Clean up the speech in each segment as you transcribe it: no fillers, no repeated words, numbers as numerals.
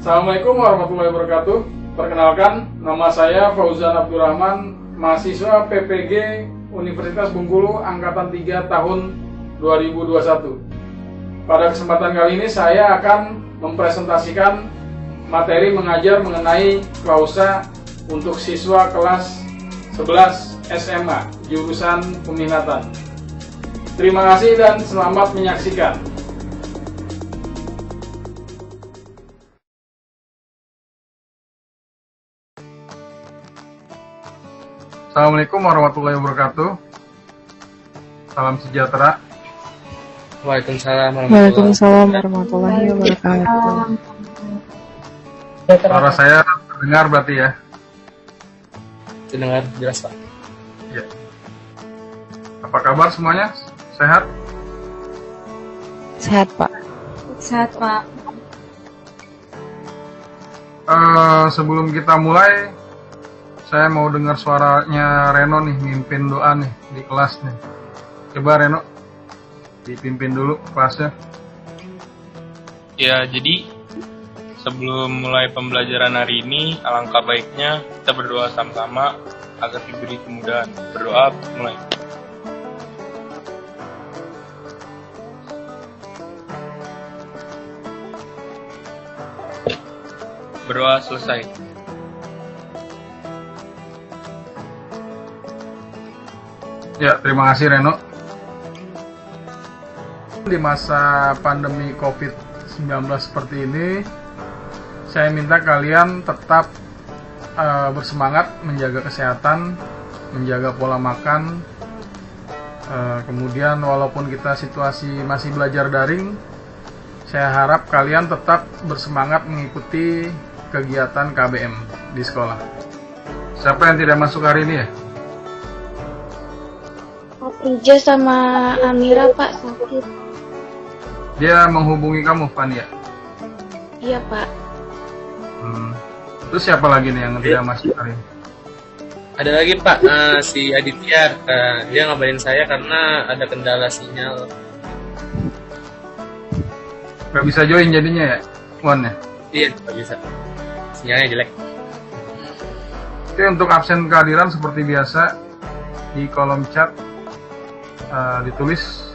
Assalamualaikum warahmatullahi wabarakatuh. Perkenalkan, nama saya Fauzan Abdurrahman, mahasiswa PPG Universitas Bengkulu Angkatan 3 tahun 2021. Pada kesempatan kali ini saya akan mempresentasikan materi mengajar mengenai klausa untuk siswa kelas 11 SMA jurusan peminatan. Terima kasih dan selamat menyaksikan. Assalamualaikum warahmatullahi wabarakatuh. Salam sejahtera. Waalaikumsalam warahmatullahi wabarakatuh. Suara saya terdengar berarti ya? Terdengar jelas, Pak. Ya. Apa kabar semuanya? Sehat? Sehat, Pak. Sehat, Pak. Sebelum kita mulai, saya mau dengar suaranya Reno nih, mimpin doa nih di kelas nih. Coba Reno, dipimpin dulu kelasnya. Ya, jadi sebelum mulai pembelajaran hari ini, alangkah baiknya kita berdoa sama-sama agar diberi kemudahan. Berdoa mulai. Berdoa selesai. Ya, terima kasih Reno. Di masa pandemi COVID-19 seperti ini, saya minta kalian tetap bersemangat menjaga kesehatan, menjaga pola makan. Kemudian walaupun kita situasi masih belajar daring, saya harap kalian tetap bersemangat mengikuti kegiatan KBM di sekolah. Siapa yang tidak masuk hari ini ya? Ija sama Amira, Pak, sakit. Dia menghubungi kamu, Fania? Iya, Pak. Terus siapa lagi nih yang tidak masuk hari ini? Ada lagi, Pak, si Aditya. Dia ngabarin saya karena ada kendala sinyal. Gak bisa join jadinya ya, Wan ya? Iya, nggak bisa. Sinyalnya jelek. Oke, untuk absen kehadiran seperti biasa di kolom chat ditulis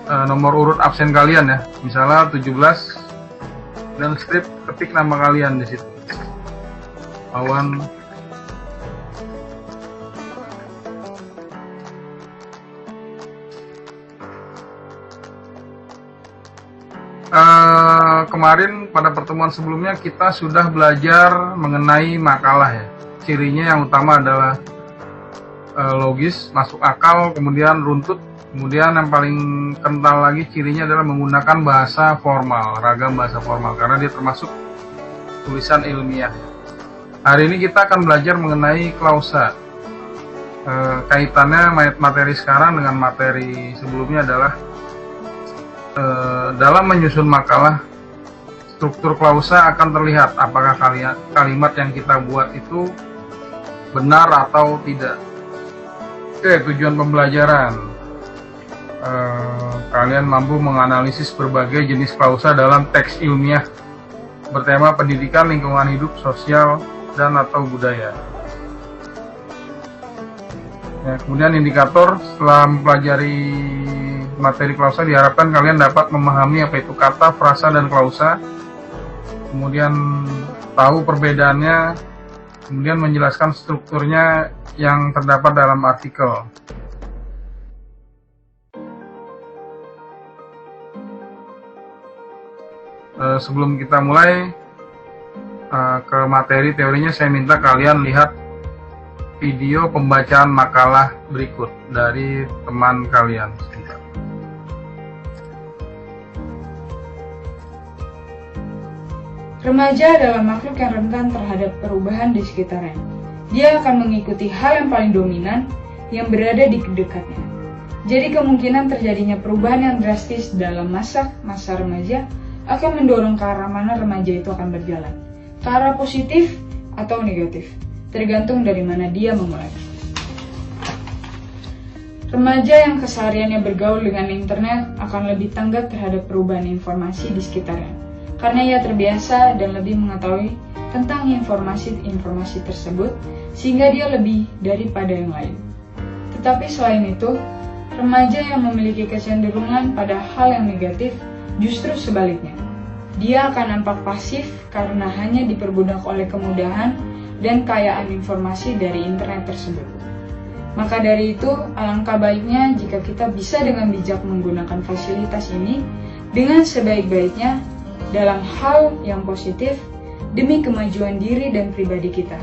nomor urut absen kalian ya, misalnya 17 dan strip ketik nama kalian di situ. Awan. Kemarin pada pertemuan sebelumnya kita sudah belajar mengenai makalah ya. Cirinya yang utama adalah logis, masuk akal, kemudian runtut, kemudian yang paling kental lagi cirinya adalah menggunakan bahasa formal, ragam bahasa formal, karena dia termasuk tulisan ilmiah. Hari ini kita akan belajar mengenai klausa. Kaitannya materi sekarang dengan materi sebelumnya adalah dalam menyusun makalah, struktur klausa akan terlihat apakah kalimat yang kita buat itu benar atau tidak. Oke, tujuan pembelajaran. Kalian mampu menganalisis berbagai jenis klausa dalam teks ilmiah bertema pendidikan, lingkungan hidup, sosial, dan atau budaya. Ya, kemudian indikator setelah mempelajari materi klausa diharapkan kalian dapat memahami apa itu kata, frasa, dan klausa. Kemudian tahu perbedaannya, kemudian menjelaskan strukturnya yang terdapat dalam artikel. Sebelum kita mulai ke materi teorinya, saya minta kalian lihat video pembacaan makalah berikut dari teman kalian. Remaja adalah makhluk yang rentan terhadap perubahan di sekitarnya. Dia akan mengikuti hal yang paling dominan yang berada di dekatnya. Jadi kemungkinan terjadinya perubahan yang drastis dalam masa remaja akan mendorong ke arah mana remaja itu akan berjalan. Ke arah positif atau negatif, tergantung dari mana dia memulai. Remaja yang kesehariannya bergaul dengan internet akan lebih tanggap terhadap perubahan informasi di sekitarnya. karena ia terbiasa dan lebih mengetahui tentang informasi-informasi tersebut sehingga dia lebih daripada yang lain. Tetapi selain itu, remaja yang memiliki kecenderungan pada hal yang negatif justru sebaliknya. Dia akan nampak pasif karena hanya diperbudak oleh kemudahan dan kayaan informasi dari internet tersebut. Maka dari itu, alangkah baiknya jika kita bisa dengan bijak menggunakan fasilitas ini dengan sebaik-baiknya dalam hal yang positif demi kemajuan diri dan pribadi kita.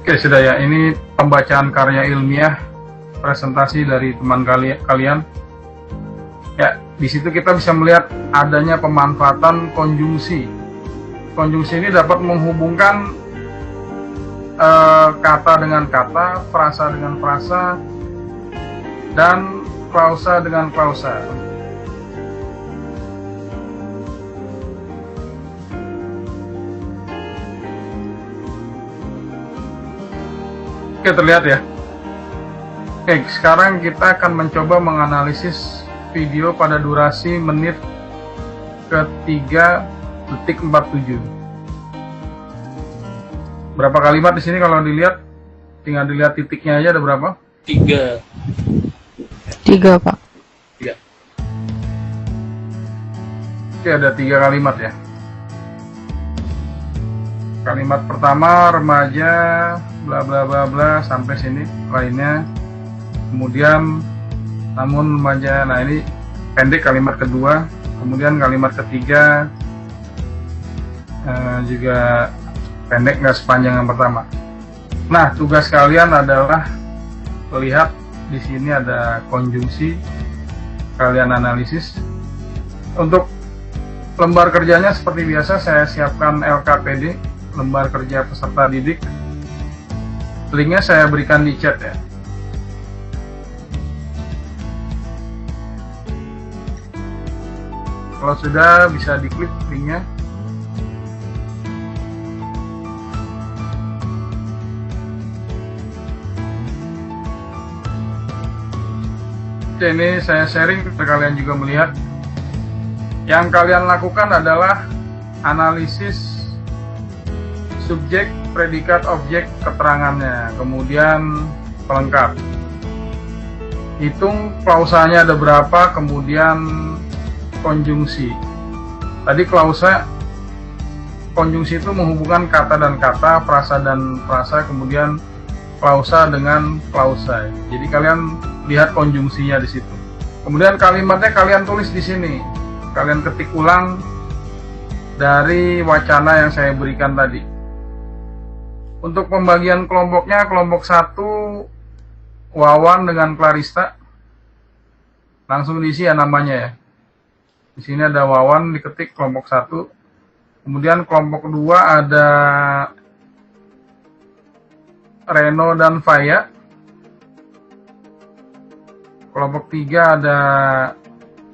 Oke, sudah ya. Ini pembacaan karya ilmiah presentasi dari teman kalian. Ya, di situ kita bisa melihat adanya pemanfaatan konjungsi. Konjungsi ini dapat menghubungkan kata dengan kata, frasa dengan frasa, dan klausa dengan klausa. Oke, terlihat ya. Oke, sekarang kita akan mencoba menganalisis video pada durasi menit ke 3:47. Berapa kalimat di sini kalau dilihat? Tinggal dilihat titiknya aja, ada berapa? 3. 3, Pak. 3. Oke, ada 3 kalimat ya. Kalimat pertama, remaja bla bla bla bla sampai sini lainnya. Kemudian namun remaja, nah ini pendek kalimat kedua. Kemudian kalimat ketiga juga pendek, nggak sepanjang yang pertama. Nah, tugas kalian adalah lihat di sini ada konjungsi, kalian analisis. Untuk lembar kerjanya seperti biasa saya siapkan LKPD, lembar kerja peserta didik. Linknya saya berikan di chat ya. Kalau sudah, bisa diklik linknya. Oke, ini saya sharing supaya kalian juga melihat. Yang kalian lakukan adalah analisis subjek, predikat, objek, keterangannya, kemudian pelengkap. Hitung klausanya ada berapa, kemudian konjungsi. Tadi klausa, konjungsi itu menghubungkan kata dan kata, frasa dan frasa, kemudian klausa dengan klausa. Jadi kalian lihat konjungsinya di situ. Kemudian kalimatnya kalian tulis di sini. Kalian ketik ulang dari wacana yang saya berikan tadi. Untuk pembagian kelompoknya, kelompok 1 Wawan dengan Clarista. Langsung diisi ya namanya ya. Di sini ada Wawan, diketik kelompok 1. Kemudian kelompok 2 ada Reno dan Faya. Kelompok 3 ada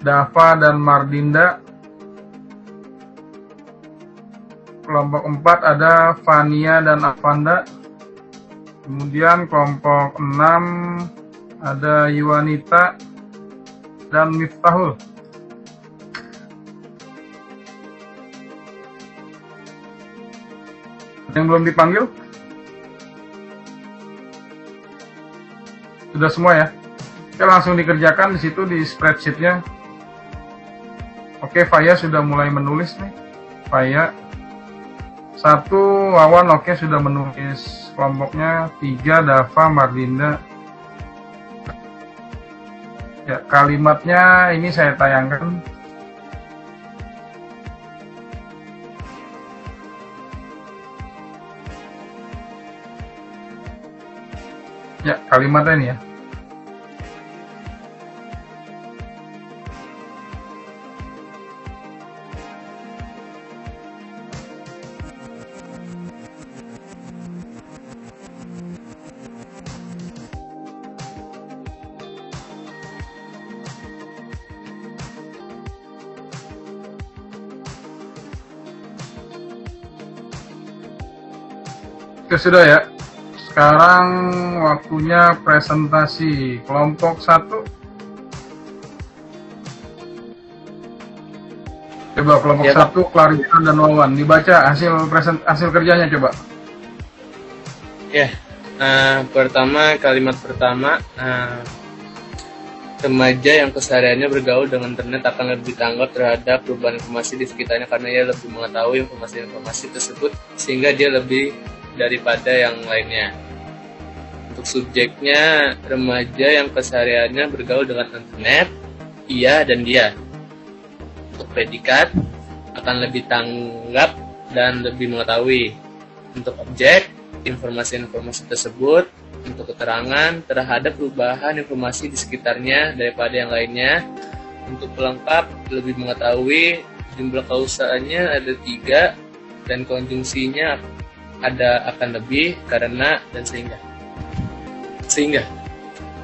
Dava dan Mardinda. Kelompok 4 ada Fania dan Avanda. Kemudian kelompok 6 ada Yuanita dan Miftahul. Yang belum dipanggil? Sudah semua ya? Oke, langsung dikerjakan di situ di spreadsheet-nya. Oke, Faya sudah mulai menulis nih. Faya 1 Wawan, oke, sudah menulis kelompoknya. 3 Dava, Mardinda. Ya, kalimatnya ini saya tayangkan. Ya, kalimatnya ini ya. Oke, sudah ya. Sekarang waktunya presentasi kelompok 1. Coba kelompok Ya, Pak. 1 Clarissa dan Wawan, dibaca hasil kerjanya coba. Ya, pertama kalimat pertama, remaja yang kesehariannya bergaul dengan internet akan lebih tanggap terhadap perubahan informasi di sekitarnya karena ia lebih mengetahui informasi-informasi tersebut sehingga dia lebih daripada yang lainnya. Untuk subjeknya, remaja yang kesehariannya bergaul dengan internet, ia dan dia. Untuk predikat, akan lebih tanggap dan lebih mengetahui. Untuk objek, informasi-informasi tersebut. Untuk keterangan terhadap perubahan informasi di sekitarnya daripada yang lainnya. Untuk pelengkap, lebih mengetahui. Jumlah kausanya ada 3 dan konjungsinya ada akan lebih, karena, dan sehingga.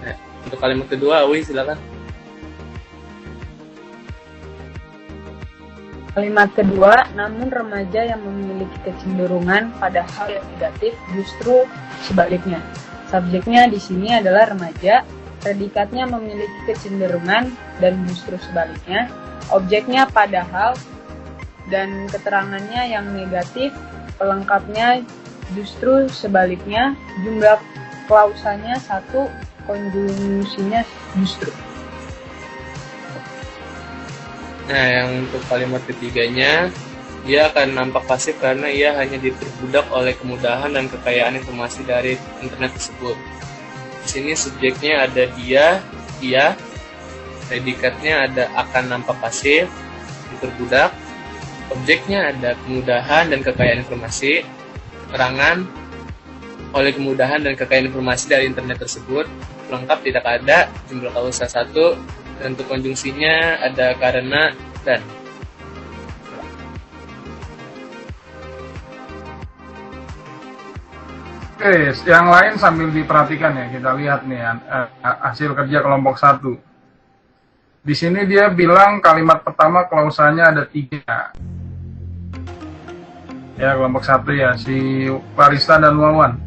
Nah, untuk kalimat kedua, Awi silakan. Kalimat kedua, namun remaja yang memiliki kecenderungan pada hal yang negatif justru sebaliknya. Subjeknya di sini adalah remaja, predikatnya memiliki kecenderungan dan justru sebaliknya. Objeknya padahal dan keterangannya yang negatif, pelengkapnya justru sebaliknya, jumlah klausanya 1, konjungsinya justru. Nah, yang untuk kalimat ketiganya, dia akan nampak pasif karena ia hanya diperbudak oleh kemudahan dan kekayaan informasi dari internet tersebut. Di sini subjeknya ada dia, predikatnya ada akan nampak pasif, diperbudak, objeknya ada kemudahan dan kekayaan informasi, keterangan oleh kemudahan dan kekayaan informasi dari internet tersebut, lengkap tidak ada, jumlah klausa 1, dan untuk konjungsinya ada karena dan. Oke, yang lain sambil diperhatikan ya, kita lihat nih hasil kerja kelompok 1. Di sini dia bilang kalimat pertama klausanya ada 3. Ya, kelompok 1 ya, si Clarissa dan Wawan.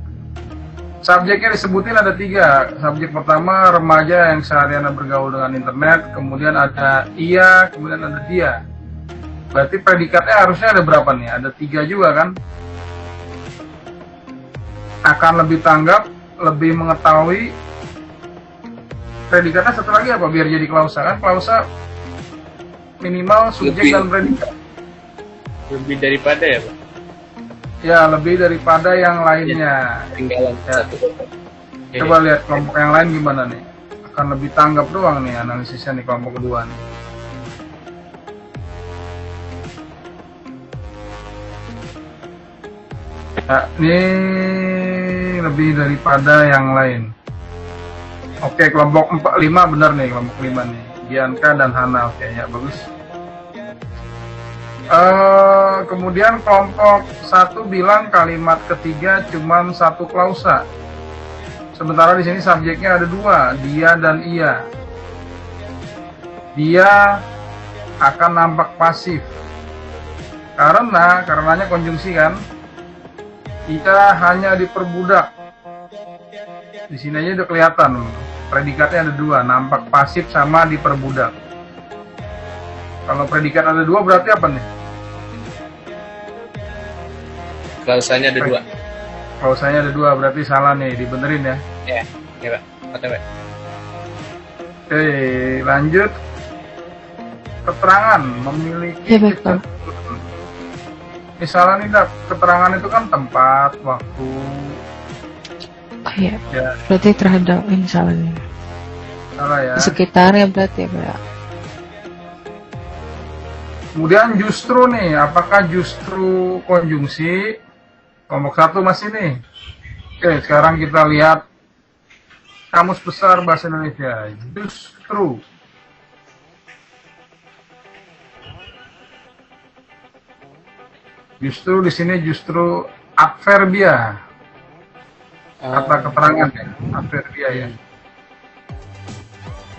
Subjeknya disebutin ada 3. Subjek pertama remaja yang seharian bergaul dengan internet, kemudian ada ia, kemudian ada dia. Berarti predikatnya harusnya ada berapa nih? Ada 3 juga kan? Akan lebih tanggap, lebih mengetahui. Predikatnya satu lagi apa biar jadi klausa kan? Klausa minimal subjek Lebih. dan predikat. Lebih daripada ya, Pak? Ya, lebih daripada yang lainnya. Tinggalan Ya. 1. Coba lihat kelompok yang lain gimana nih. Akan lebih tanggap doang nih analisisnya nih kelompok kedua nih. Ya, ini lebih daripada yang lain. Oke, kelompok 5 benar nih, kelompok 5 nih. Bianca dan Hana, oke ya, bagus. Kemudian kelompok 1 bilang kalimat ketiga cuman 1 klausa. Sementara di sini subjeknya ada 2, dia dan ia. Dia akan nampak pasif. Karenanya konjungsi kan. Ia hanya diperbudak. Di sini aja udah kelihatan. Predikatnya ada 2, nampak pasif sama diperbudak. Kalau predikat ada 2 berarti apa nih? Klausanya ada 2. Klausanya ada 2, berarti salah nih, dibenerin ya. Ya, Pak. OTW. Oke, lanjut. Keterangan memiliki Ya, baik, Pak. Misalnya nih, Dak, keterangan itu kan tempat, waktu, Oh iya, ya, berarti terhadap ini salah nih. salah ya. Di sekitarnya berarti ya, Pak. Kemudian justru nih, apakah justru konjungsi? Kelompok 1 masih nih. Oke, sekarang kita lihat Kamus Besar Bahasa Indonesia. Justru. Justru di sini justru adverbia. Kata keterangan ya, adverbia ya.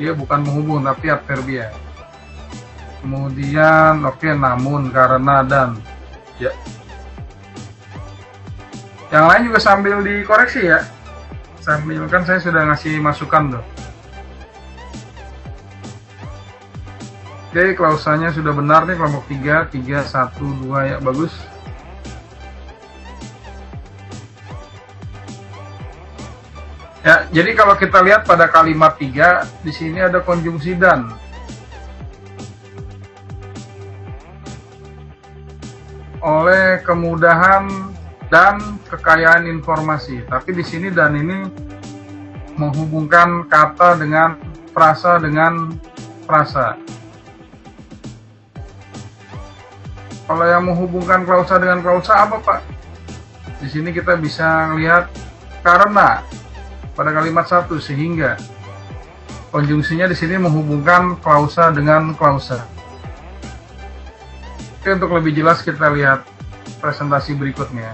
Dia bukan menghubung tapi adverbia. Kemudian oke, namun, karena, dan. Ya. Yang lain juga sambil dikoreksi ya. Sambil kan saya sudah ngasih masukan tuh. Oke, klausanya sudah benar nih, kelompok 3, 3, 1, 2 ya, bagus. Ya, jadi kalau kita lihat pada kalimat 3, di sini ada konjungsi dan. Oleh kemudahan dan kekayaan informasi. Tapi di sini dan ini menghubungkan kata dengan frasa dengan frasa. Kalau yang menghubungkan klausa dengan klausa apa, Pak? Di sini kita bisa lihat karena pada kalimat 1 sehingga. Konjungsinya di sini menghubungkan klausa dengan klausa. Oke, untuk lebih jelas kita lihat presentasi berikutnya.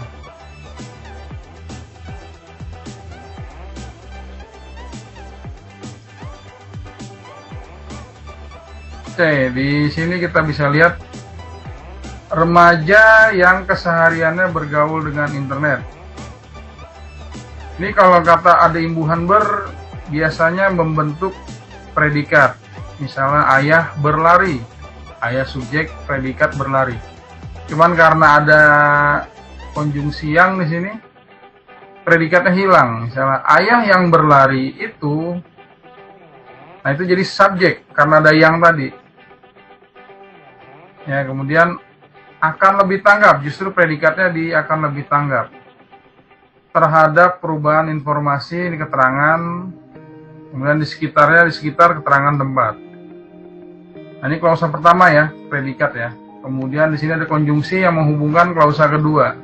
Oke, di sini kita bisa lihat remaja yang kesehariannya bergaul dengan internet. Ini kalau kata ada imbuhan ber, biasanya membentuk predikat. Misalnya ayah berlari, ayah subjek, predikat berlari. Cuman karena ada konjungsi yang di sini, predikatnya hilang. Misalnya ayah yang berlari itu, nah itu jadi subjek karena ada yang tadi. Ya, kemudian akan lebih tanggap, justru predikatnya di akan lebih tanggap terhadap perubahan informasi, ini keterangan, kemudian di sekitarnya, di sekitar keterangan tempat. Nah, ini klausa pertama ya, predikat ya. Kemudian di sini ada konjungsi yang menghubungkan klausa kedua,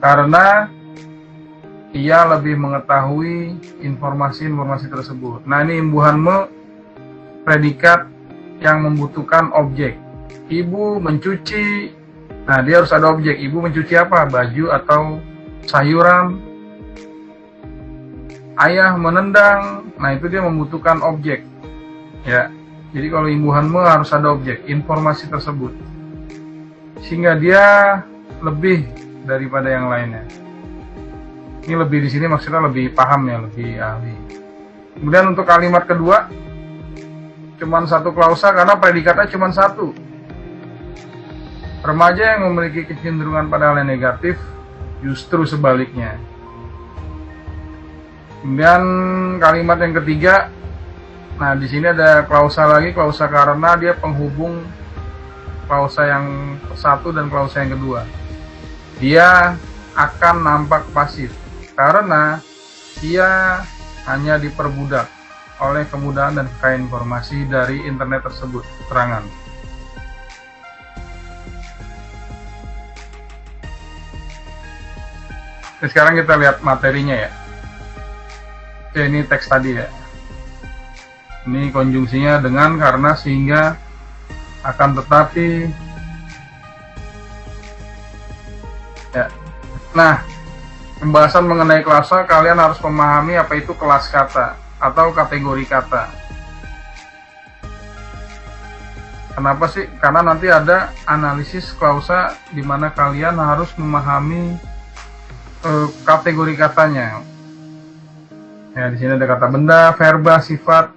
karena ia lebih mengetahui informasi-informasi tersebut. Nah, ini imbuhan me, predikat yang membutuhkan objek. Ibu mencuci, nah dia harus ada objek. Ibu mencuci apa? Baju atau sayuran. Ayah menendang, nah itu dia membutuhkan objek. Ya, jadi kalau imbuhan me harus ada objek, informasi tersebut, sehingga dia lebih daripada yang lainnya. Ini lebih di sini maksudnya lebih paham ya, lebih ahli. Kemudian untuk kalimat kedua, cuman satu klausa karena predikatnya cuman satu. Remaja yang memiliki kecenderungan pada hal yang negatif, justru sebaliknya. Kemudian kalimat yang ketiga, nah di sini ada klausa lagi, klausa karena dia penghubung klausa yang satu dan klausa yang kedua. Dia akan nampak pasif karena dia hanya diperbudak oleh kemudahan dan kekayaan informasi dari internet tersebut, keterangan. Nah, sekarang kita lihat materinya ya. Oke, ini teks tadi ya. Ini konjungsinya dengan, karena, sehingga, akan, tetapi. Ya. Nah, pembahasan mengenai klausa, kalian harus memahami apa itu kelas kata atau kategori kata. Kenapa sih? Karena nanti ada analisis klausa di mana kalian harus memahami kategori katanya. Ya, di sini ada kata benda, verba, sifat.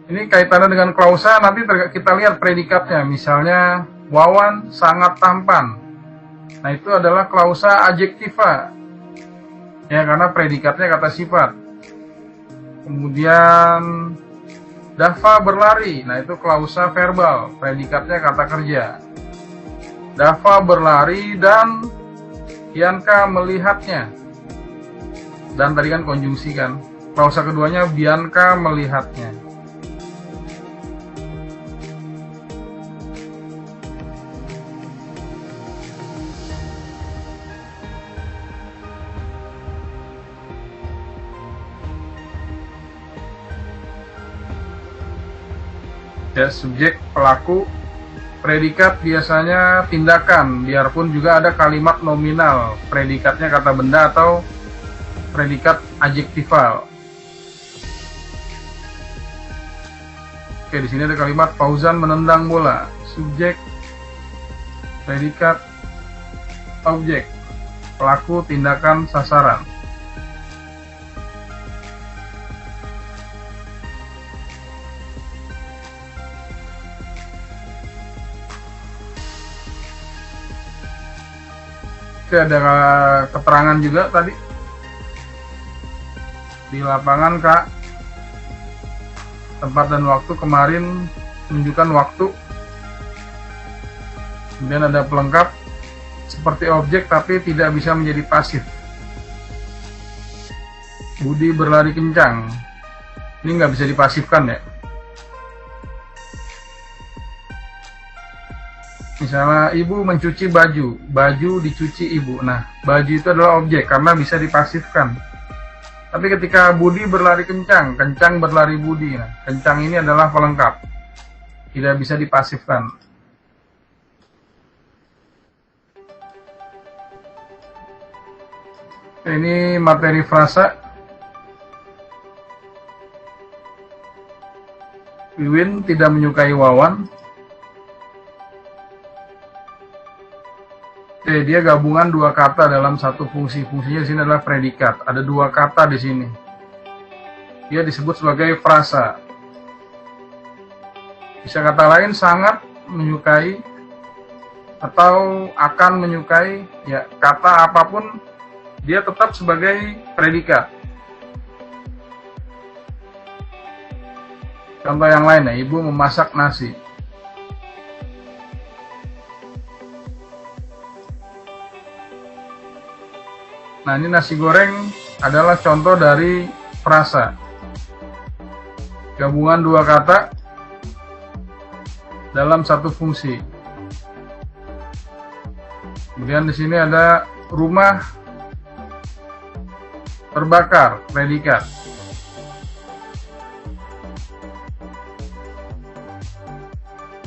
Ini kaitannya dengan klausa, nanti kita lihat predikatnya. Misalnya, Wawan sangat tampan. Nah, itu adalah klausa adjektiva. Ya, karena predikatnya kata sifat. Kemudian, Dava berlari. Nah, itu klausa verbal, predikatnya kata kerja. Dava berlari dan Bianca melihatnya. Dan tadi kan konjungsi kan. Klausa keduanya Bianca melihatnya. Ya, subjek, pelaku, predikat biasanya tindakan, biarpun juga ada kalimat nominal, predikatnya kata benda atau predikat adjektival. Oke, di sini ada kalimat Fauzan menendang bola, subjek, predikat, objek, pelaku, tindakan, sasaran. Oke, ada keterangan juga tadi. Di lapangan Kak, tempat dan waktu kemarin menunjukkan waktu. Kemudian ada pelengkap seperti objek tapi tidak bisa menjadi pasif. Budi berlari kencang. Ini nggak bisa dipasifkan ya. Misalnya ibu mencuci baju, baju dicuci ibu. Nah, baju itu adalah objek karena bisa dipasifkan. Tapi ketika Budi berlari kencang, kencang berlari Budi. Nah, kencang ini adalah pelengkap, tidak bisa dipasifkan. Ini materi frasa. Wiwin tidak menyukai Wawan. Oke, dia gabungan dua kata dalam satu fungsi. Fungsinya di sini adalah predikat. Ada dua kata di sini. Dia disebut sebagai frasa. Bisa kata lain sangat menyukai atau akan menyukai. Ya, kata apapun dia tetap sebagai predikat. Contoh yang lain ya, ibu memasak nasi. Nah, ini nasi goreng adalah contoh dari frasa. Gabungan dua kata dalam satu fungsi. Kemudian di sini ada rumah terbakar, predikat.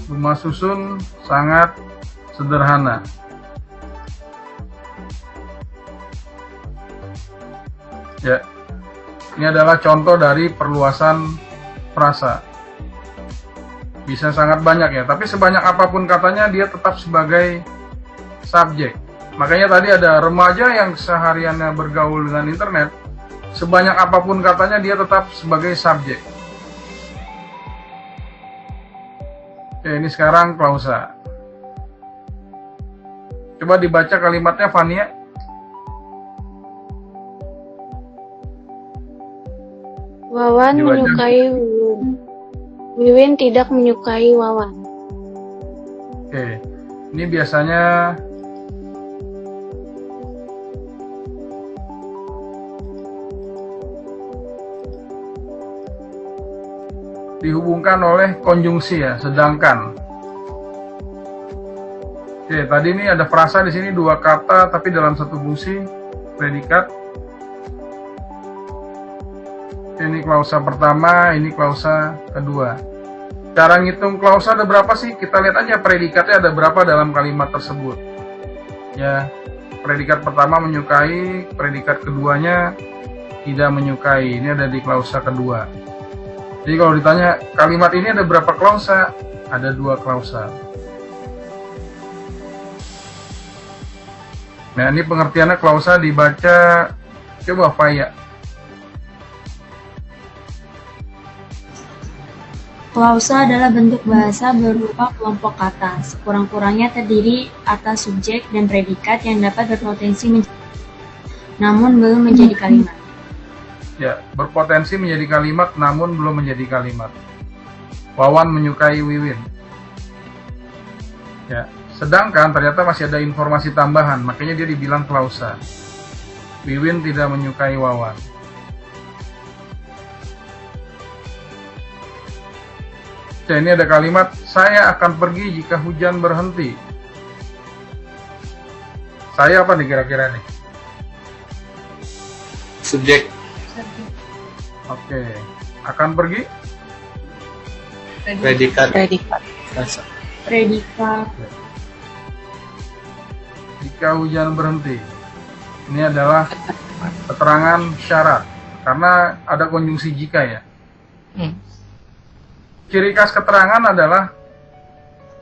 Rumah susun sangat sederhana. Ya, ini adalah contoh dari perluasan frasa. Bisa sangat banyak ya, tapi sebanyak apapun katanya dia tetap sebagai subjek. Makanya tadi ada remaja yang sehariannya bergaul dengan internet, sebanyak apapun katanya dia tetap sebagai subjek. Oke, ini sekarang klausa. Coba dibaca kalimatnya, Fania. Wawan menyukai Wiwin. Wiwin tidak menyukai Wawan. Oke, ini biasanya dihubungkan oleh konjungsi ya, sedangkan. Oke, tadi ini ada frasa di sini dua kata tapi dalam satu fungsi, predikat. Ini klausa pertama, ini klausa kedua. Cara ngitung klausa ada berapa sih? Kita lihat aja predikatnya ada berapa dalam kalimat tersebut. Ya, predikat pertama menyukai, predikat keduanya tidak menyukai. Ini ada di klausa kedua. Jadi kalau ditanya kalimat ini ada berapa klausa? Ada dua klausa. Nah, ini pengertiannya klausa dibaca, coba Faya. Klausa adalah bentuk bahasa berupa kelompok kata, sekurang-kurangnya terdiri atas subjek dan predikat yang dapat berpotensi namun belum menjadi kalimat. Ya, berpotensi menjadi kalimat namun belum menjadi kalimat. Wawan menyukai Wiwin. Ya, sedangkan ternyata masih ada informasi tambahan, makanya dia dibilang klausa. Wiwin tidak menyukai Wawan. Oke, ini ada kalimat, saya akan pergi jika hujan berhenti. Saya apa nih kira-kira nih? Subjek. Oke, akan pergi? Predikat. Predikat. Frasa. Predikat. Jika hujan berhenti. Ini adalah keterangan syarat, karena ada konjungsi jika ya. Ciri khas keterangan adalah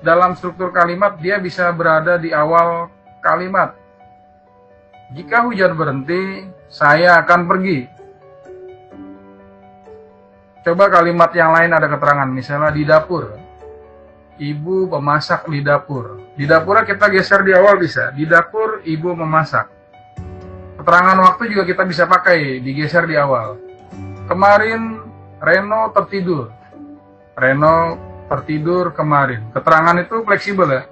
dalam struktur kalimat dia bisa berada di awal kalimat. Jika hujan berhenti, saya akan pergi. Coba kalimat yang lain ada keterangan, misalnya di dapur. ibu memasak di dapur. Di dapurnya kita geser di awal bisa. Di dapur ibu memasak. Keterangan waktu juga kita bisa pakai, digeser di awal. Kemarin Reno tertidur. Reno tertidur kemarin. Keterangan itu fleksibel ya.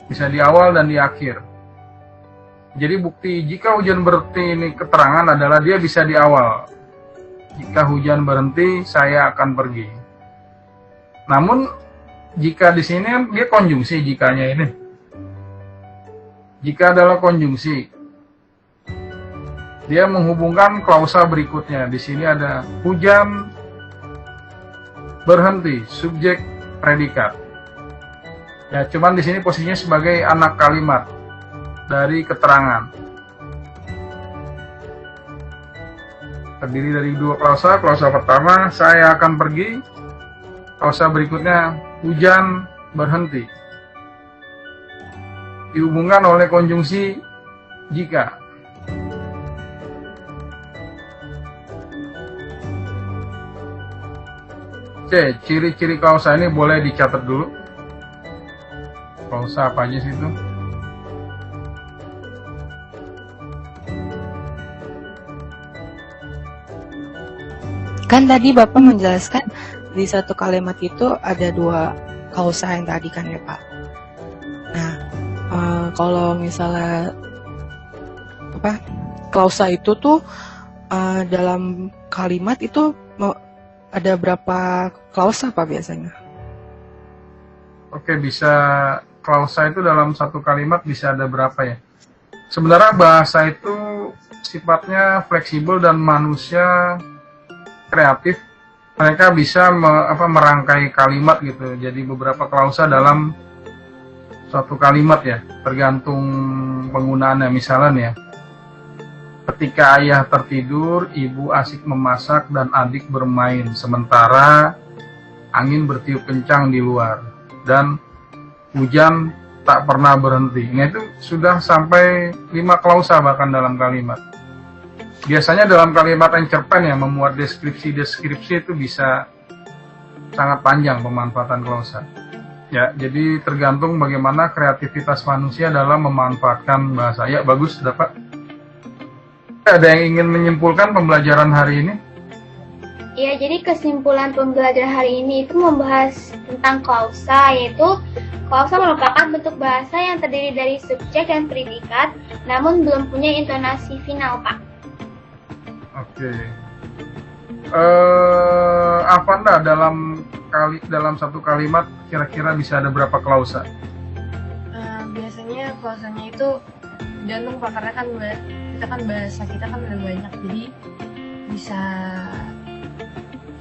Bisa di awal dan di akhir. Jadi bukti jika hujan berhenti ini keterangan adalah dia bisa di awal. Jika hujan berhenti, saya akan pergi. Namun jika di sini kan dia konjungsi jikanya ini. Jika adalah konjungsi, dia menghubungkan klausa berikutnya. Di sini ada hujan berhenti, subjek predikat. Ya, cuman di sini posisinya sebagai anak kalimat dari keterangan. Terdiri dari dua klausa. Klausa pertama, saya akan pergi. Klausa berikutnya, hujan berhenti. Dihubungkan oleh konjungsi jika. C. Ciri-ciri klausa ini boleh dicatat dulu. Klausa apa aja sih itu? Kan tadi Bapak menjelaskan di satu kalimat itu ada dua klausa yang tadi kan ya Pak. Nah, kalau misalnya klausa itu tuh dalam kalimat itu ada berapa klausa Pak biasanya? Oke, bisa klausa itu dalam satu kalimat bisa ada berapa ya? Sebenarnya bahasa itu sifatnya fleksibel dan manusia kreatif. Mereka bisa merangkai kalimat gitu. Jadi beberapa klausa dalam suatu kalimat ya, tergantung penggunaannya. Misalnya ya, ketika ayah tertidur, ibu asik memasak dan adik bermain, sementara angin bertiup kencang di luar dan hujan tak pernah berhenti. Nah, itu sudah sampai 5 klausa bahkan dalam kalimat. Biasanya dalam kalimat yang cerpen ya, memuat deskripsi itu bisa sangat panjang pemanfaatan klausa. Ya, jadi tergantung bagaimana kreativitas manusia dalam memanfaatkan bahasa. Ya, bagus, dapat. Ada yang ingin menyimpulkan pembelajaran hari ini? Ya, jadi kesimpulan pembelajaran hari ini itu membahas tentang klausa, yaitu klausa merupakan bentuk bahasa yang terdiri dari subjek dan predikat, namun belum punya intonasi final, Pak. Oke. Avanda, dalam satu kalimat kira-kira bisa ada berapa klausa? Biasanya klausanya itu gantung Pak, karena kan bahasa kita kan udah banyak, jadi bisa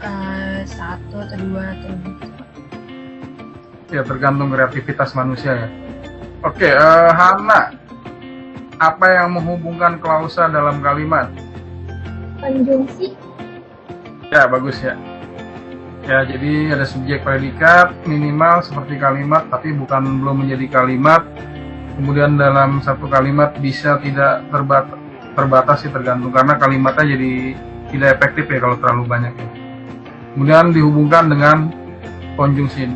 1 atau 2 atau lebih. Ya, tergantung kreativitas manusia ya. Oke, Hana, apa yang menghubungkan klausa dalam kalimat? Konjungsi. Ya, bagus ya. Ya, jadi ada subjek predikat minimal seperti kalimat, tapi belum menjadi kalimat. Kemudian dalam satu kalimat bisa tidak terbatas sih, tergantung, karena kalimatnya jadi tidak efektif ya kalau terlalu banyak ya. Kemudian dihubungkan dengan konjungsi.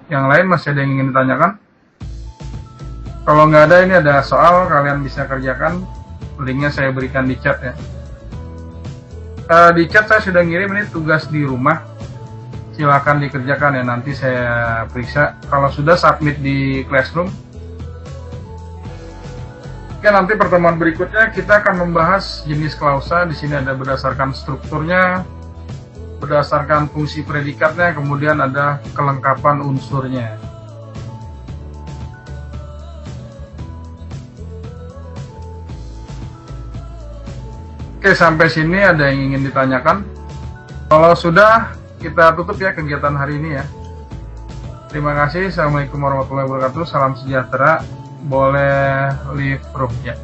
Yang lain masih ada yang ingin ditanyakan? Kalau nggak ada, ini ada soal, kalian bisa kerjakan. Linknya saya berikan di chat ya. Di chat saya sudah ngirim ini tugas di rumah. Silakan dikerjakan ya, nanti saya periksa. Kalau sudah, submit di Classroom. Oke, nanti pertemuan berikutnya kita akan membahas jenis klausa. Di sini ada berdasarkan strukturnya, berdasarkan fungsi predikatnya, kemudian ada kelengkapan unsurnya. Oke, sampai sini ada yang ingin ditanyakan? Kalau sudah, kita tutup ya kegiatan hari ini ya. Terima kasih. Assalamualaikum warahmatullahi wabarakatuh. Salam sejahtera. Boleh leave room ya.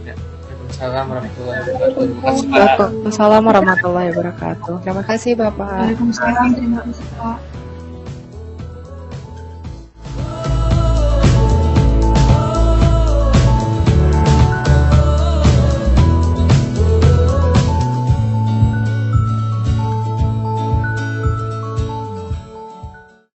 Waalaikumsalam warahmatullahi wabarakatuh. Waalaikumsalam warahmatullahi wabarakatuh. Terima kasih Bapak. Waalaikumsalam, terima kasih Pak.